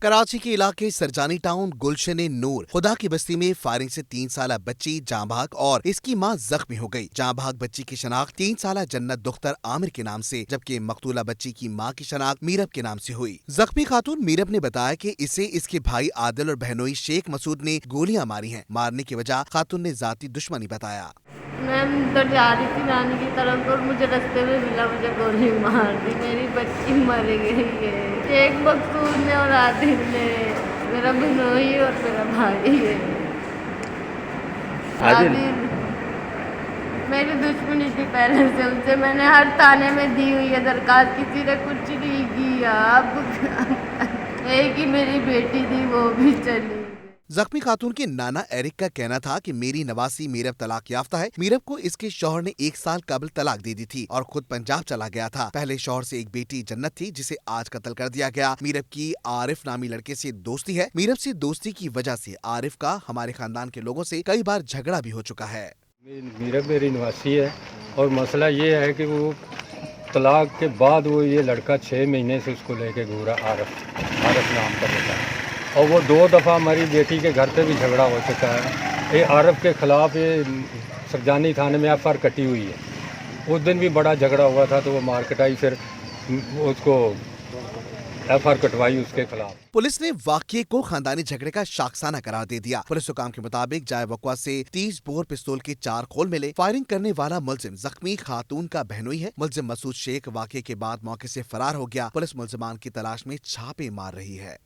कराची के इलाके सरजानी टाउन गुलशन नूर खुदा की बस्ती में फायरिंग से 3 साल बच्ची जाँ भाग और इसकी मां जख्मी हो गई। जाँ भाग बच्ची की शनाख्त 3 साल जन्नत दुख्तर आमिर के नाम से, जबकि मकतूला बच्ची की मां की शनाख्त मीरब के नाम से हुई। जख्मी खातून मीरब ने बताया कि इसे इसके भाई आदिल और बहनोई शेख मसूद ने गोलियां मारी हैं। मारने की वजह खातून ने जाती दुश्मनी बताया। मैं अंदर जा रही थी नानी की तरफ और मुझे रास्ते में मिला, मुझे गोली मार दी। मेरी बच्ची मर गई है। शेख मकसूद ने और आदिल ने, मेरा बिनोई और मेरा भाई है। आदिल मेरी दुश्मनी थी पहले से उनसे, मैंने हर थाने में दी हुई है दरखास्त, किसी ने कुछ नहीं किया। अब एक ही मेरी बेटी थी, वो भी चली। जख्मी खातून के नाना एरिक का कहना था कि मेरी नवासी मीरब तलाक याफ्ता है। मीरब को इसके शौहर ने 1 साल कबल तलाक दे दी थी और खुद पंजाब चला गया था। पहले शौहर से एक बेटी जन्नत थी जिसे आज कत्ल कर दिया गया। मीरब की आरिफ नामी लड़के से दोस्ती है। मीरब से दोस्ती की वजह से आरिफ का हमारे खानदान के लोगों से कई बार झगड़ा भी हो चुका है। मीरब मेरी नवासी है और मसला ये है कि वो तलाक के बाद वो ये लड़का 6 महीने से उसको लेके घूरा, आरिफ नाम का बेटा, और वो 2 दफ़ा हमारी बेटी के घर पे भी झगड़ा हो चुका है। ये आरिफ के ख़िलाफ़ ये सरजानी थाने में FR कटी हुई है। उस दिन भी बड़ा झगड़ा हुआ था तो वो मार्केट आई, फिर उसको FR कटवाई उसके खिलाफ। पुलिस ने वाक़ये को खानदानी झगड़े का शाखसाना करार दे दिया। पुलिस हुकाम के मुताबिक जाय वक़्वा से 30 बोर पिस्तौल के 4 खोल मिले। फायरिंग करने वाला मुलजिम जख्मी खातून का बहनोई है। मुलजिम मसूद शेख वाक़ये के बाद मौके से फरार हो गया। पुलिस मुलजिमान की तलाश में छापे मार रही है।